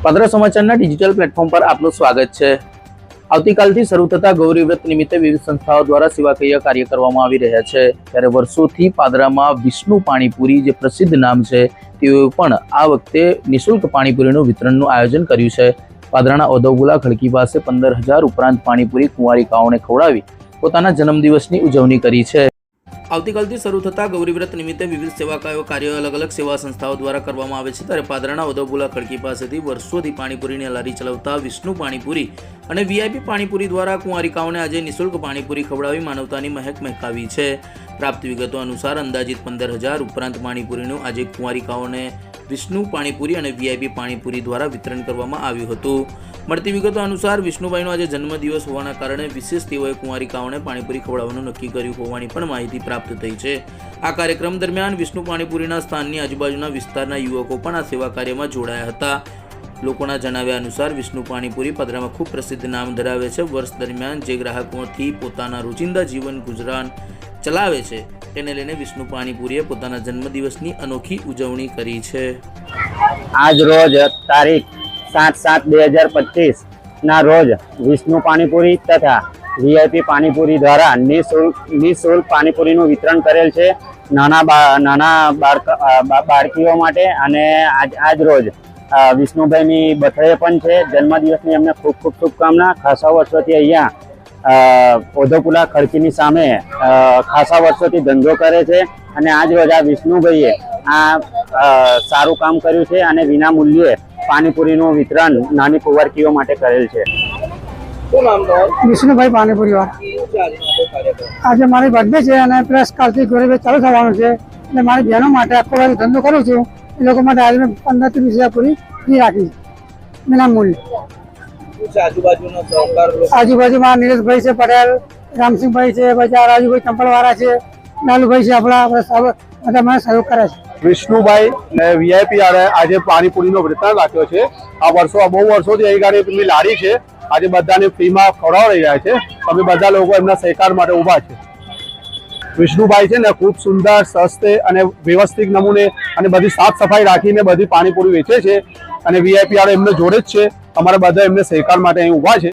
પાદરા સમાચારના digital platform પર આપનું સ્વાગત છે। આવતીકાલથી શરૂ થતા ગૌરી વ્રત નિમિત્તે વિવિધ સંસ્થાઓ દ્વારા સેવાકીય કાર્ય કરવામાં આવી રહ્યા છે। ત્યારે વર્ષોથી પાદરામાં વિષ્ણુ પાણીપુરી જે પ્રસિદ્ધ નામ છે તેઓએ પણ આ વખતે નિઃશુલ્ક પાણીપુરીનું વિતરણનું આયોજન કર્યું છે। પાદરાના ઔધવગુલા ખડકી પાસે 15,000 ઉપરાંત પાણીપુરી કુંવારિકાઓને ખવડાવી પોતાના જન્મદિવસની ઉજવણી કરી છે। આવતીકાલથી શરૂ થતા ગૌરી વ્રત નિમિત્તે વિવિધ સેવાકીય કાર્યો અલગ અલગ સેવા સંસ્થાઓ દ્વારા કરવામાં આવે છે। ત્યારે પાદરાના ઔધવગુલા ખડકી પાસેથી વર્ષોથી પાણીપુરીની લારી ચલાવતા વિષ્ણુ પાણીપુરી અને વીઆઈપી પાણીપુરી દ્વારા કુંવારિકાઓને આજે નિઃશુલ્ક પાણીપુરી ખવડાવી માનવતાની મહેક મહેકાવી છે। પ્રાપ્ત વિગતો અનુસાર અંદાજિત 15,000 ઉપરાંત પાણીપુરીનું આજે કુંવારિકાઓને વિષ્ણુ પાણીપુરી અને વીઆઈપી પાણીપુરી દ્વારા વિતરણ કરવામાં આવ્યું હતું। મળતી વિગતો અનુસાર વિષ્ણુભાઈનો આજે જન્મદિવસ હોવાના કારણે વિશેષ તેઓએ કુંવારિકાઓને પાણીપુરી ખવડાવવાનું નક્કી કર્યું હોવાની પણ માહિતી પ્રાપ્ત થઈ છે। આ કાર્યક્રમ દરમિયાન વિષ્ણુ પાણીપુરીના સ્થાનની આજુબાજુના વિસ્તારના યુવકો પણ આ સેવા કાર્યમાં જોડાયા હતા। લોકોના જણાવ્યા અનુસાર વિષ્ણુ પાણીપુરી પાદરામાં ખૂબ પ્રસિદ્ધ નામ ધરાવે છે। વર્ષ દરમિયાન જે ગ્રાહકોથી પોતાના રોજિંદા જીવન ગુજરાન ચલાવે છે તેને લઈને વિષ્ણુ પાણીપુરીએ પોતાના જન્મદિવસની અનોખી ઉજવણી કરી છે। આજ રોજ તારીખ 7/7/2025 ના રોજ વિષ્ણુ પાણીપુરી તથા વીઆઈપી પાણીપુરી દ્વારા નિઃશુલ્ક પાણીપુરીનું વિતરણ કરેલ છે નાના બાળકીઓ માટે। અને આજ રોજ વિષ્ણુભાઈની બર્થડે પણ છે। જન્મદિવસની એમને ખૂબ ખૂબ શુભકામના। ખાસા વર્ષોથી અહીંયા ઔધવગુલા ખડકીની સામે ખાસા વર્ષોથી ધંધો કરે છે અને આજ રોજ આ વિષ્ણુભાઈએ આ સારું કામ કર્યું છે અને વિના મૂલ્યે પાણીપુરીનું વિતરણ નાની કુંવારકીઓ માટે કરેલ છે। વિષ્ણુભાઈ પાણીપુરી વાળા આજે મારી બર્થડે છે અને પ્લસ કાલથી ગૌરી ચાલુ થવાનું છે એટલે મારી બહેનો માટે આખો વાર ધંધો કરું છું। એ લોકો માટે આજે મેં 15 થી 20,000 પૂરી ફ્રી રાખી વિના મૂલ્ય। આજુબાજુમાં નીરજભાઈ છે, પટેલ રામસિંહભાઈ છે, પછી રાજુભાઈ ચંપલવાળા છે, લાલુભાઈ છે, આપણા બધા મને સહયોગ કરે છે। વિષ્ણુભાઈ વીઆઈપી આજે પાણીપુરીનો વિતરણ રાખ્યો છે। આ બહુ વર્ષોથી અહીં ગાડી લારી છે, આજે બધાને ફ્રીમાં ખવડાવી રહ્યા છે। અમે બધા લોકો એમના સહકાર માટે ઊભા છે। વિષ્ણુભાઈ છે ને ખૂબ સુંદર, સસ્તે અને વ્યવસ્થિત નમૂને અને બધી સાફ સફાઈ રાખીને બધી પાણીપુરી વેચે છે અને વીઆઈપી એમને જોડે જ છે। અમારા બધા એમને સહકાર માટે અહીં ઊભા છે।